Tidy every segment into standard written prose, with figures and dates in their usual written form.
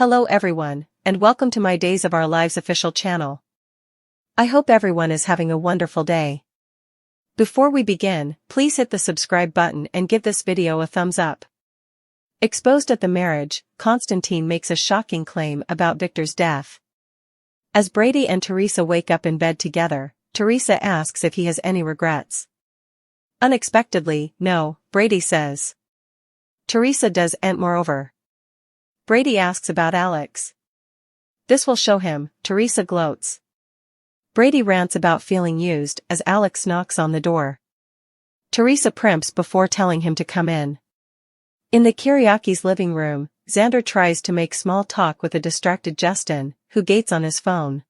Hello everyone, and welcome to my Days of Our Lives official channel. I hope everyone is having a wonderful day. Before we begin, please hit the subscribe button and give this video a thumbs up. Exposed at the marriage, Constantine makes a shocking claim about Victor's death. As Brady and Teresa wake up in bed together, Teresa asks if he has any regrets. Unexpectedly, no, Brady says. Teresa does, and moreover. Brady asks about Alex. This will show him, Teresa gloats. Brady rants about feeling used as Alex knocks on the door. Teresa primps before telling him to come in. In the Kiriaki's living room, Xander tries to make small talk with a distracted Justin, who gates on his phone.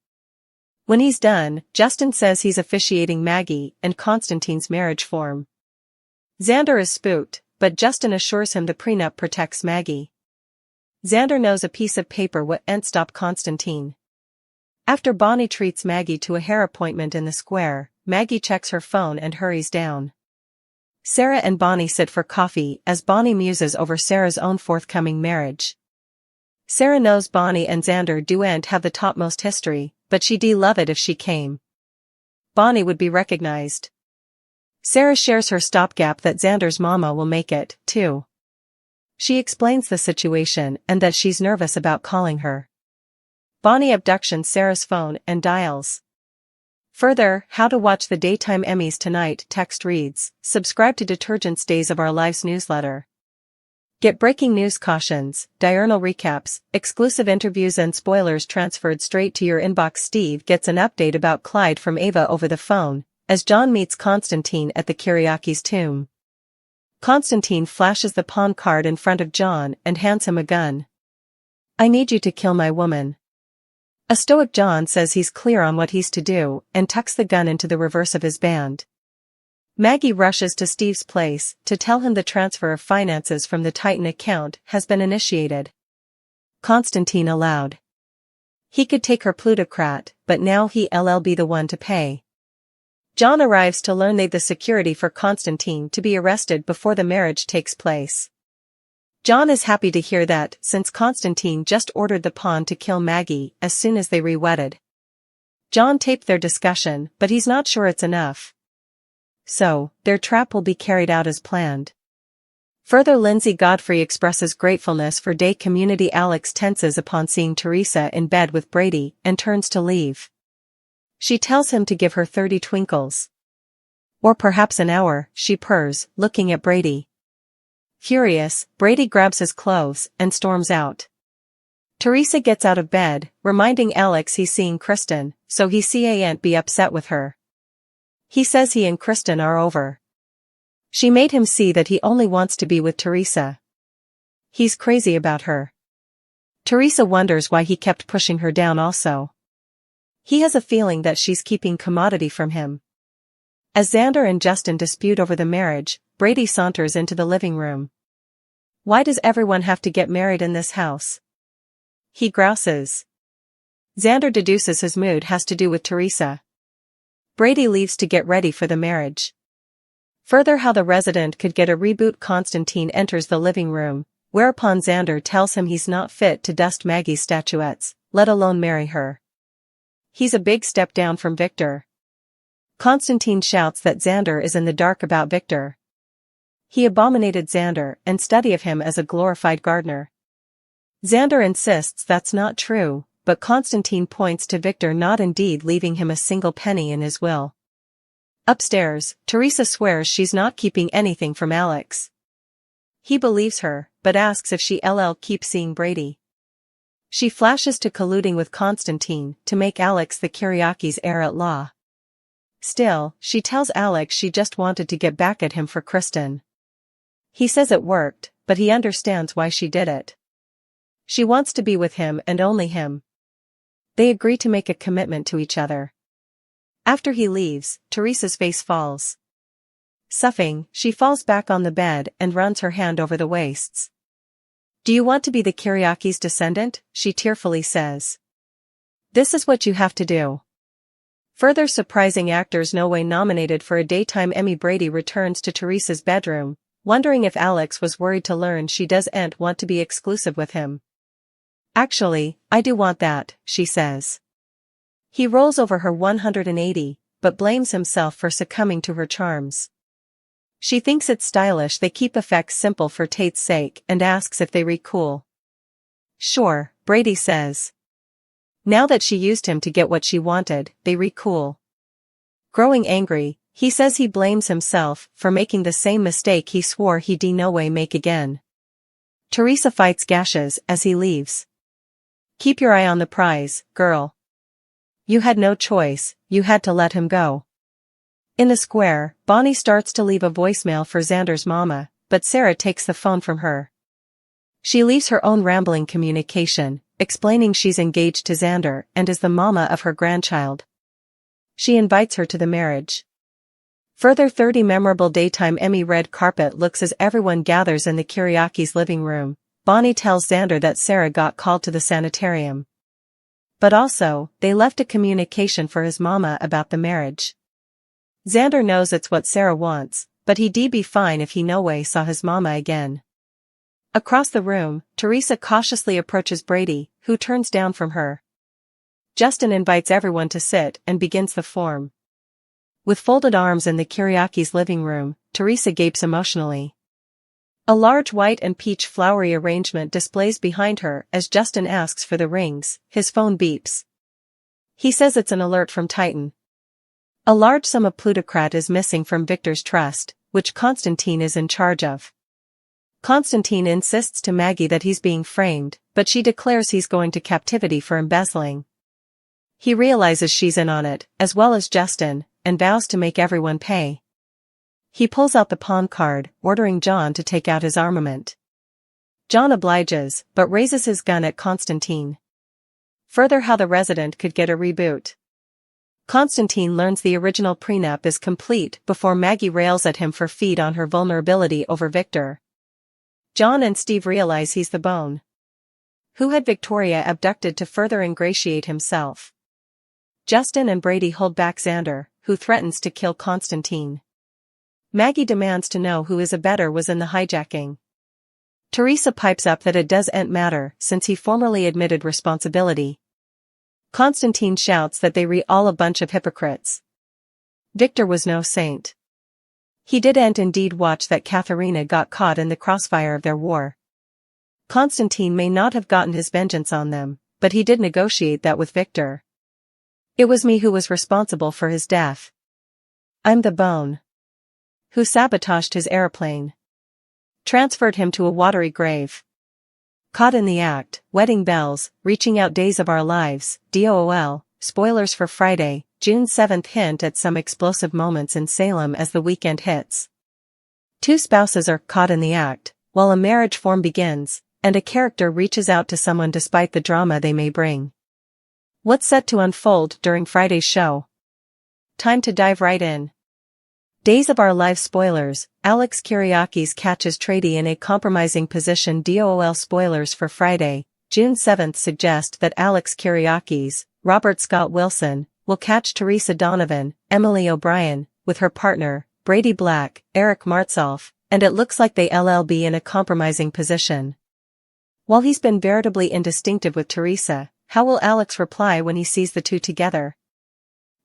When he's done, Justin says he's officiating Maggie and Constantine's marriage form. Xander is spooked, but Justin assures him the prenup protects Maggie. Xander knows a piece of paper won't stop Constantine. After Bonnie treats Maggie to a hair appointment in the square, Maggie checks her phone and hurries down. Sarah and Bonnie sit for coffee as Bonnie muses over Sarah's own forthcoming marriage. Sarah knows Bonnie and Xander don't have the topmost history, but she'd love it if she came. Bonnie would be recognized. Sarah shares her stopgap that Xander's mama will make it, too. She explains the situation and that she's nervous about calling her. Bonnie abductions Sarah's phone and dials. Further, how to watch the daytime Emmys tonight text reads, subscribe to Detergent's Days of Our Lives newsletter. Get breaking news cautions, diurnal recaps, exclusive interviews and spoilers transferred straight to your inbox. Steve gets an update about Clyde from Ava over the phone, as John meets Constantine at the Kiriaki's tomb. Constantine flashes the pawn card in front of John and hands him a gun. I need you to kill my woman. A stoic John says he's clear on what he's to do and tucks the gun into the reverse of his band. Maggie rushes to Steve's place to tell him the transfer of finances from the Titan account has been initiated. Constantine aloud. He could take her plutocrat, but now he'll be the one to pay. John arrives to learn they've the security for Constantine to be arrested before the marriage takes place. John is happy to hear that, since Constantine just ordered the pawn to kill Maggie as soon as they re-wedded. John taped their discussion, but he's not sure it's enough. So, their trap will be carried out as planned. Further, Lindsay Godfrey expresses gratefulness for day community. Alex tenses upon seeing Teresa in bed with Brady and turns to leave. She tells him to give her 30 twinkles. Or perhaps an hour, she purrs, looking at Brady. Furious, Brady grabs his clothes and storms out. Teresa gets out of bed, reminding Alex he's seeing Kristen, so he can't be upset with her. He says he and Kristen are over. She made him see that he only wants to be with Teresa. He's crazy about her. Teresa wonders why he kept pushing her down also. He has a feeling that she's keeping commodity from him. As Xander and Justin dispute over the marriage, Brady saunters into the living room. Why does everyone have to get married in this house? He grouses. Xander deduces his mood has to do with Teresa. Brady leaves to get ready for the marriage. Further, how the resident could get a reboot. Constantine enters the living room, whereupon Xander tells him he's not fit to dust Maggie's statuettes, let alone marry her. He's a big step down from Victor. Constantine shouts that Xander is in the dark about Victor. He abominated Xander and study of him as a glorified gardener. Xander insists that's not true, but Constantine points to Victor not indeed leaving him a single penny in his will. Upstairs, Teresa swears she's not keeping anything from Alex. He believes her, but asks if she'll keep seeing Brady. She flashes to colluding with Constantine to make Alex the Kiriaki's heir-at-law. Still, she tells Alex she just wanted to get back at him for Kristen. He says it worked, but he understands why she did it. She wants to be with him and only him. They agree to make a commitment to each other. After he leaves, Teresa's face falls. Suffering, she falls back on the bed and runs her hand over the waists. Do you want to be the Kiriaki's descendant? She tearfully says. This is what you have to do. Further surprising actors no way nominated for a daytime Emmy. Brady returns to Teresa's bedroom, wondering if Alex was worried to learn she doesn't want to be exclusive with him. Actually, I do want that, she says. He rolls over her 180, but blames himself for succumbing to her charms. She thinks it's stylish they keep effects simple for Tate's sake and asks if they re-cool. Sure, Brady says. Now that she used him to get what she wanted, they re-cool. Growing angry, he says he blames himself for making the same mistake he swore he'd no way make again. Teresa fights gashes as he leaves. Keep your eye on the prize, girl. You had no choice, you had to let him go. In the square, Bonnie starts to leave a voicemail for Xander's mama, but Sarah takes the phone from her. She leaves her own rambling communication, explaining she's engaged to Xander and is the mama of her grandchild. She invites her to the marriage. Further 30 memorable daytime Emmy red carpet looks as everyone gathers in the Kiriakis' living room. Bonnie tells Xander that Sarah got called to the sanitarium. But also, they left a communication for his mama about the marriage. Xander knows it's what Sarah wants, but he'd be fine if he no way saw his mama again. Across the room, Teresa cautiously approaches Brady, who turns down from her. Justin invites everyone to sit and begins the form. With folded arms in the Kiriakis' living room, Teresa gapes emotionally. A large white and peach flowery arrangement displays behind her as Justin asks for the rings. His phone beeps. He says it's an alert from Titan. A large sum of plutocrat is missing from Victor's trust, which Constantine is in charge of. Constantine insists to Maggie that he's being framed, but she declares he's going to captivity for embezzling. He realizes she's in on it, as well as Justin, and vows to make everyone pay. He pulls out the pawn card, ordering John to take out his armament. John obliges, but raises his gun at Constantine. Further, how the resident could get a reboot. Constantine learns the original prenup is complete before Maggie rails at him for feed on her vulnerability over Victor. John and Steve realize he's the bone who had Victoria abducted to further ingratiate himself. Justin and Brady hold back Xander, who threatens to kill Constantine. Maggie demands to know who his abettor was in the hijacking. Teresa pipes up that it doesn't matter since he formerly admitted responsibility. Constantine shouts that they all a bunch of hypocrites. Victor was no saint. He didn't indeed watch that Katharina got caught in the crossfire of their war. Constantine may not have gotten his vengeance on them, but he did negotiate that with Victor. It was me who was responsible for his death. I'm the bone who sabotaged his airplane. Transferred him to a watery grave. Caught in the act, wedding bells, reaching out days of our lives, DOOL, spoilers for Friday, June 7th hint at some explosive moments in Salem as the weekend hits. Two spouses are caught in the act, while a marriage form begins, and a character reaches out to someone despite the drama they may bring. What's set to unfold during Friday's show? Time to dive right in. Days of Our Lives spoilers, Alex Kiriakis catches Trady in a compromising position. DOL spoilers for Friday, June 7th suggest that Alex Kiriakis, Robert Scott Wilson, will catch Teresa Donovan, Emily O'Brien, with her partner, Brady Black, Eric Martsolf, and it looks like they'll be in a compromising position. While he's been veritably indistinctive with Teresa, how will Alex reply when he sees the two together?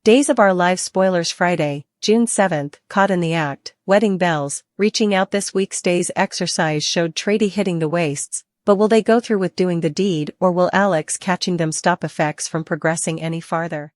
Days of Our Lives spoilers Friday, June 7th, caught in the act, wedding bells, reaching out. This week's day's exercise showed Trady hitting the waists, but will they go through with doing the deed or will Alex catching them stop effects from progressing any farther?